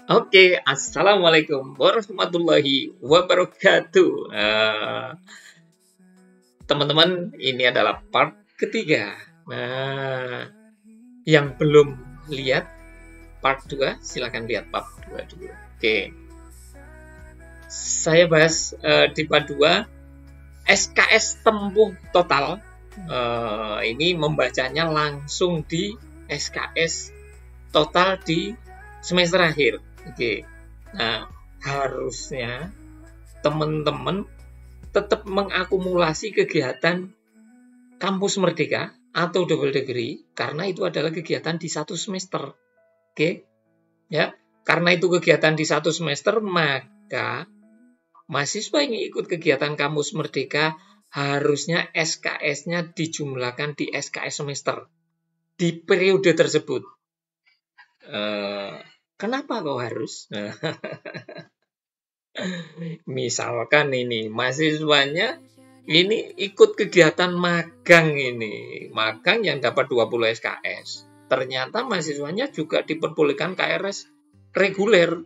Oke, assalamualaikum warahmatullahi wabarakatuh. Teman-teman, ini adalah part ketiga. Nah, yang belum lihat part 2, silakan lihat part 2 dulu. Oke, saya bahas di part 2 SKS tempuh total. Ini membacanya langsung di SKS total di semester akhir. Oke. Nah, harusnya teman-teman tetap mengakumulasi kegiatan kampus merdeka atau double degree karena itu adalah kegiatan di satu semester. Oke. Ya, karena itu kegiatan di satu semester, maka mahasiswa yang ikut kegiatan kampus merdeka harusnya SKS-nya dijumlahkan di SKS semester di periode tersebut. Kenapa kok harus? Misalkan ini mahasiswanya ini ikut kegiatan magang ini. Magang yang dapat 20 SKS. Ternyata mahasiswanya juga diperbolehkan KRS reguler.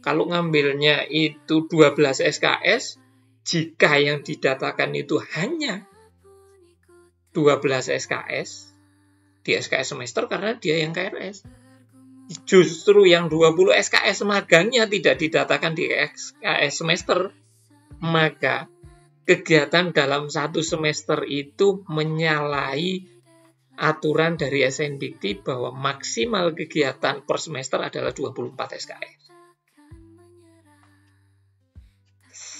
Kalau ngambilnya itu 12 SKS, jika yang didatakan itu hanya 12 SKS di SKS semester karena dia yang KRS. Justru yang 20 SKS magangnya tidak didatakan di SKS semester, maka kegiatan dalam satu semester itu menyalahi aturan dari SNDikti bahwa maksimal kegiatan per semester adalah 24 SKS.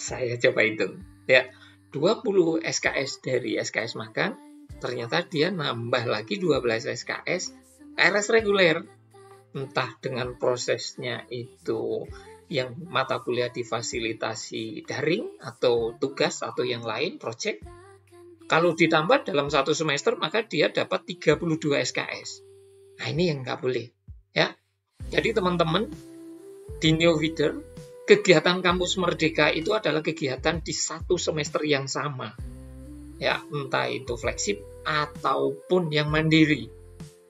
Saya coba hitung. Ya, 20 SKS dari SKS magang, ternyata dia nambah lagi 12 SKS KRS reguler. Entah dengan prosesnya itu yang mata kuliah difasilitasi daring atau tugas atau yang lain, project. Kalau ditambah dalam satu semester maka dia dapat 32 SKS. Nah, ini yang nggak boleh. Ya. Jadi teman-teman, di New Feeder, kegiatan kampus merdeka itu adalah kegiatan di satu semester yang sama. Ya, entah itu fleksib ataupun yang mandiri.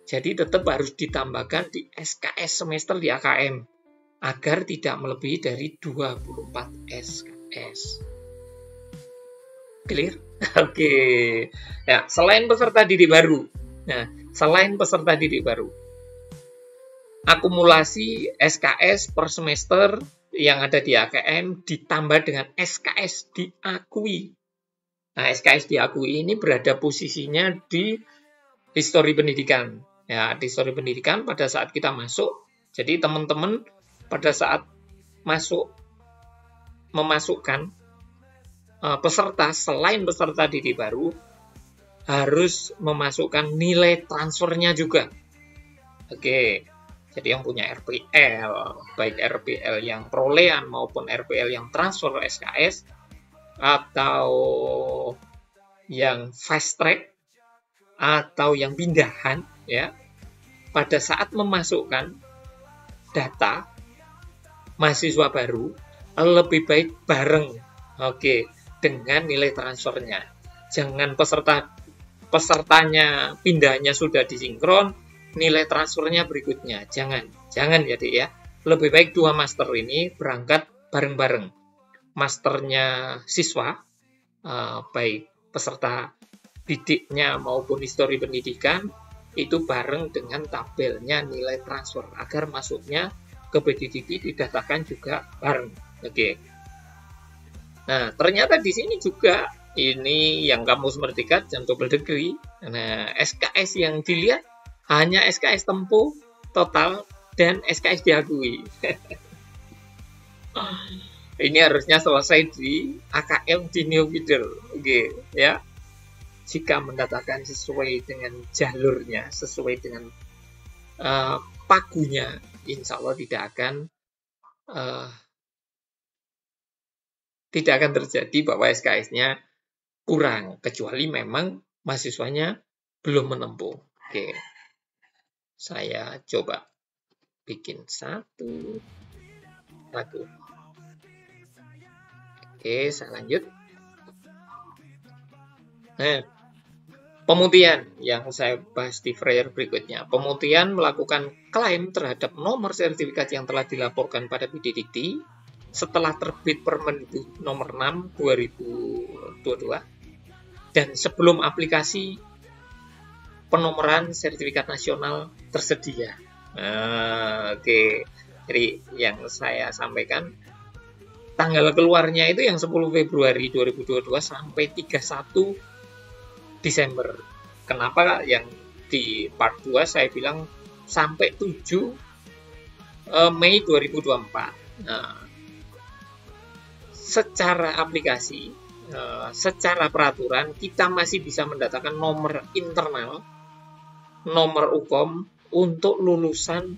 Jadi tetap harus ditambahkan di SKS semester di AKM agar tidak melebihi dari 24 SKS. Clear? Oke. Ya, selain peserta didik baru. Nah, selain peserta didik baru, akumulasi SKS per semester yang ada di AKM ditambah dengan SKS diakui. Nah, SKS diakui ini berada posisinya di histori pendidikan. Ya, di histori pendidikan pada saat kita masuk, jadi teman-teman pada saat memasukkan peserta selain peserta didik baru harus memasukkan nilai transfernya juga. Oke, jadi yang punya RPL, baik RPL yang perolehan maupun RPL yang transfer SKS atau yang fast track atau yang pindahan, ya, pada saat memasukkan data mahasiswa baru lebih baik bareng, oke, dengan nilai transfernya. Jangan pesertanya pindahnya sudah disinkron, nilai transfernya berikutnya. Jangan jadi ya. Lebih baik dua master ini berangkat bareng-bareng. Masternya siswa, baik peserta didiknya maupun histori pendidikan itu bareng dengan tabelnya nilai transfer agar masuknya ke PDDB didatakan juga bareng. Oke. Nah, ternyata di sini juga ini yang kampus merdeka dan double degree. Nah, SKS yang dilihat hanya SKS tempuh total dan SKS diakui. Ini harusnya selesai di AKM di New Feeder. Oke, ya. Jika mendatakan sesuai dengan jalurnya, sesuai dengan pagunya, insya Allah tidak akan terjadi bahwa SKS-nya kurang, kecuali memang mahasiswanya belum menempuh. Oke, saya coba bikin satu lagu. Oke, saya lanjut. Nah, Pemutihan yang saya bahas di flyer berikutnya. Pemutihan melakukan klaim terhadap nomor sertifikat yang telah dilaporkan pada BPDikti setelah terbit Permendikbud nomor 6 2022 dan sebelum aplikasi penomoran sertifikat nasional tersedia. Oke. Jadi yang saya sampaikan, tanggal keluarnya itu yang 10 Februari 2022 sampai 31 Desember. Kenapa yang di part 2 saya bilang sampai 7 Mei 2024. Nah, secara aplikasi, secara peraturan, kita masih bisa mendatangkan nomor internal, nomor UKOM untuk lulusan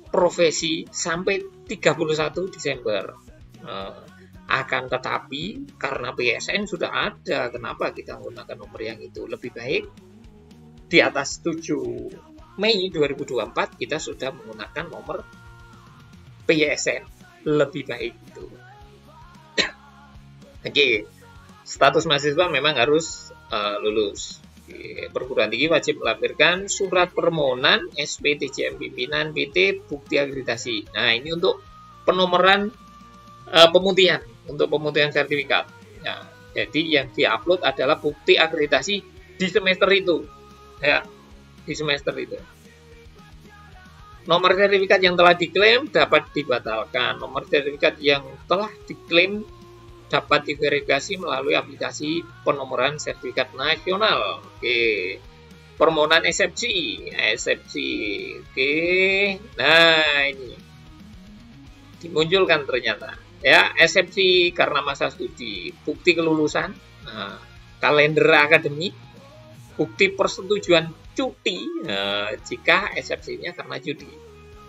profesi sampai 31 Desember. Akan tetapi, karena PSN sudah ada, kenapa kita menggunakan nomor yang itu? Lebih baik di atas 7 Mei 2024 kita sudah menggunakan nomor PSN. Lebih baik itu. Oke, status mahasiswa memang harus lulus. Perguruan tinggi wajib melampirkan surat permohonan SPTJM pimpinan PT bukti akreditasi. Nah, ini untuk penomoran pemutihan, untuk pemutihan sertifikat. Ya, jadi yang diupload adalah bukti akreditasi di semester itu. Ya, di semester itu. Nomor sertifikat yang telah diklaim dapat dibatalkan. Nomor sertifikat yang telah diklaim dapat diverifikasi melalui aplikasi penomoran sertifikat nasional. Oke. Permohonan eksepsi. Oke. Nah, ini dimunculkan ternyata. Ya, eksepsi karena masa studi, bukti kelulusan, kalender akademik, bukti persetujuan cuti jika eksepsinya karena cuti.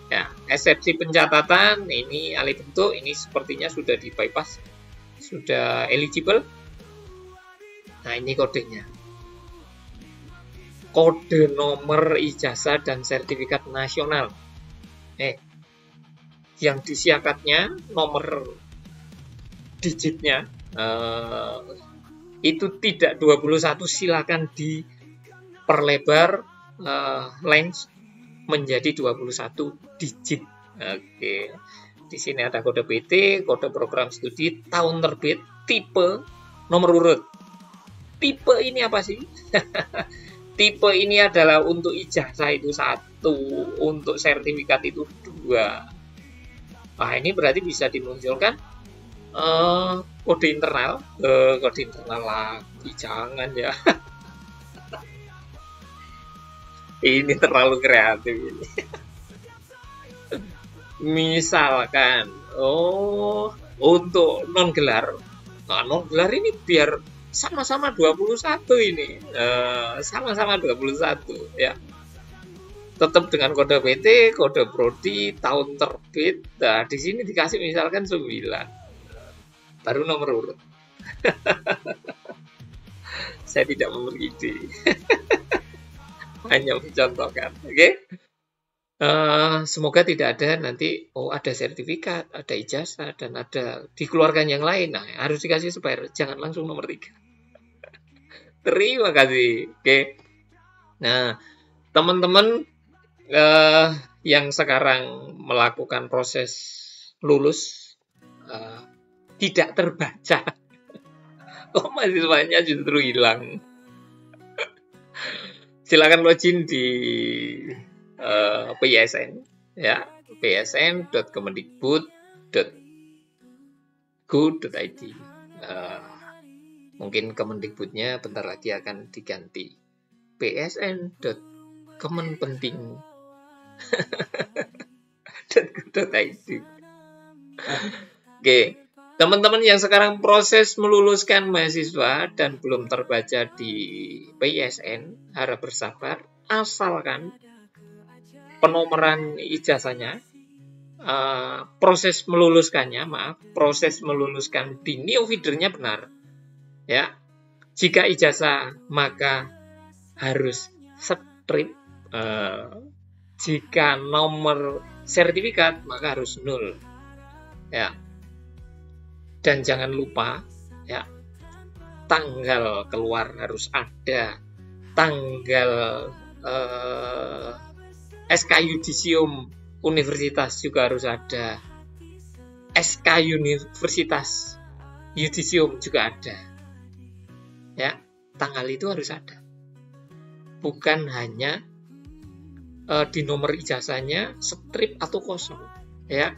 Ya, eksepsi pencatatan ini alih bentuk, ini sepertinya sudah di bypass, sudah eligible. Nah, ini kodenya. Kode nomor ijazah dan sertifikat nasional. Yang disiakatnya nomor digitnya itu tidak 21, silakan diperlebar length menjadi 21 digit. Oke. Di sini ada kode PT, kode program studi, tahun terbit, tipe, nomor urut. Tipe ini apa sih? Tipe ini adalah untuk ijazah itu 1, untuk sertifikat itu 2. Nah, ini berarti bisa dimunculkan kode internal. Kode internal lagi, jangan ya. Ini terlalu kreatif ini. Misalkan, untuk non-gelar. Nah, non-gelar ini biar sama-sama 21 ini. Sama-sama 21 ya. Tetap dengan kode PT, kode prodi, tahun terbit. Nah, di sini dikasih misalkan 9. Baru nomor urut. Saya tidak memberi ide. Hanya mencontohkan. Oke? Semoga tidak ada nanti, ada sertifikat, ada ijazah, dan ada dikeluarkan yang lain. Nah, harus dikasih spare. Jangan langsung nomor 3. Terima kasih. Oke? Nah, teman-teman yang sekarang melakukan proses lulus tidak terbaca. Mahasiswanya justru hilang. Silakan login di PSN ya, psn.kemendikbud.go.id. Mungkin Kemendikbudnya bentar lagi akan diganti psn.kemenpenting.go.id. Oke, teman-teman yang sekarang proses meluluskan mahasiswa dan belum terbaca di PSN, harap bersabar, asalkan penomoran ijazahnya, proses meluluskan di neofeedernya benar. Ya, jika ijazah maka harus strip. Jika nomor sertifikat maka harus 0. Ya. Dan jangan lupa ya, tanggal keluar harus ada tanggal SK Yudisium Universitas juga harus ada, SK Universitas Yudisium juga ada. Ya, tanggal itu harus ada. Bukan hanya di nomor ijazahnya strip atau kosong, ya.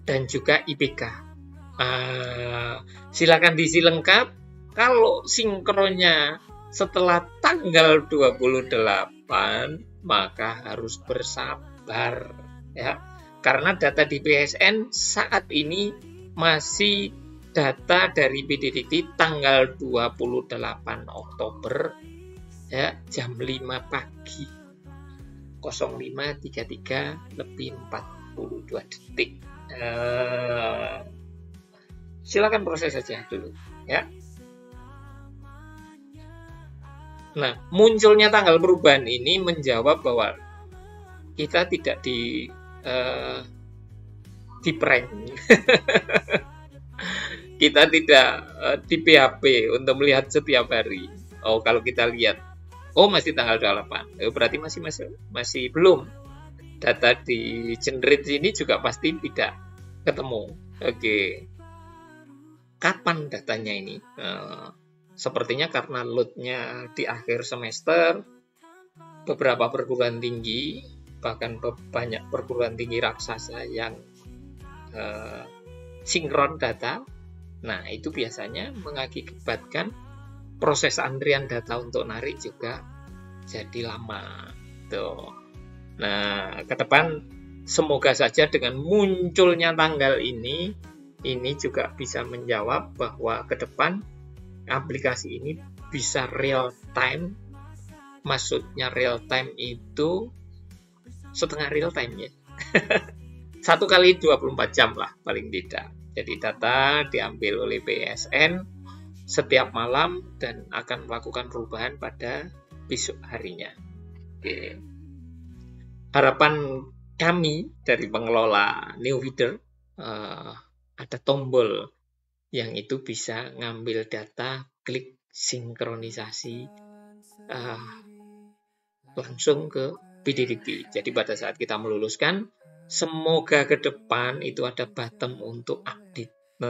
Dan juga IPK. Silakan diisi lengkap. Kalau sinkronnya setelah tanggal 28, maka harus bersabar, ya. Karena data di PSN saat ini masih data dari PDDikti tanggal 28 Oktober, ya, jam 5 pagi 05.33 lebih 42 detik. Silakan proses saja dulu, ya. Nah, munculnya tanggal perubahan ini menjawab bahwa kita tidak di prank. Kita tidak di PHP untuk melihat setiap hari. Oh, kalau kita lihat, oh masih tanggal 28, berarti masih belum. Data di generate ini juga pasti tidak ketemu. Oke. Kapan datanya ini? Sepertinya karena load-nya di akhir semester, beberapa perguruan tinggi, bahkan banyak perguruan tinggi raksasa yang sinkron data. Nah, itu biasanya mengakibatkan proses antrian data untuk narik juga jadi lama. Tuh. Nah, ke depan semoga saja dengan munculnya tanggal ini juga bisa menjawab bahwa ke depan aplikasi ini bisa real time. Maksudnya real time itu setengah real time, ya. 1 kali 24 jam lah paling tidak. Jadi data diambil oleh PSN setiap malam dan akan melakukan perubahan pada besok harinya. Oke. Harapan kami dari pengelola Neofeeder, ada tombol yang itu bisa ngambil data, klik sinkronisasi langsung ke PDDikti. Jadi pada saat kita meluluskan, semoga ke depan itu ada button untuk update.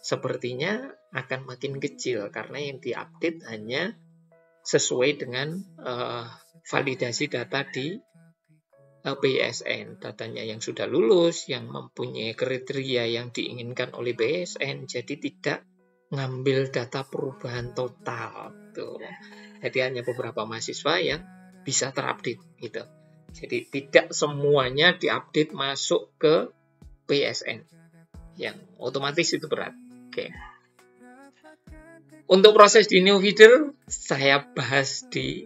Sepertinya akan makin kecil karena yang diupdate hanya sesuai dengan validasi data di PSN. Datanya yang sudah lulus, yang mempunyai kriteria yang diinginkan oleh PSN, jadi tidak ngambil data perubahan total. Tuh. Jadi hanya beberapa mahasiswa yang bisa terupdate gitu. Jadi tidak semuanya diupdate masuk ke PSN. Yang otomatis itu berat. Oke. Untuk proses di Neofeeder, saya bahas di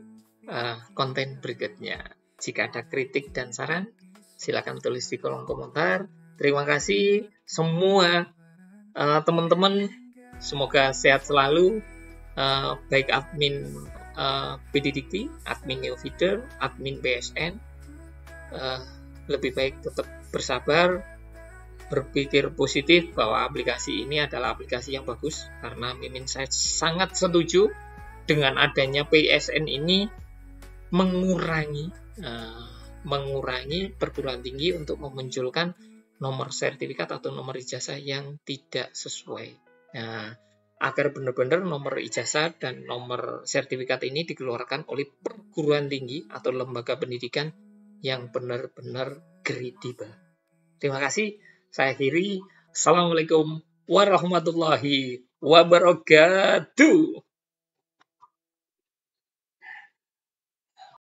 konten berikutnya. Jika ada kritik dan saran, silakan tulis di kolom komentar. Terima kasih semua teman-teman. Semoga sehat selalu. Baik admin PDDikti, admin Neofeeder, admin PSN. Lebih baik tetap bersabar, berpikir positif bahwa aplikasi ini adalah aplikasi yang bagus, karena Mimin saya sangat setuju dengan adanya PSN ini mengurangi perguruan tinggi untuk memunculkan nomor sertifikat atau nomor ijazah yang tidak sesuai. Nah, agar benar-benar nomor ijazah dan nomor sertifikat ini dikeluarkan oleh perguruan tinggi atau lembaga pendidikan yang benar-benar kredibel. Terima kasih. Saya akhiri. Assalamualaikum warahmatullahi wabarakatuh.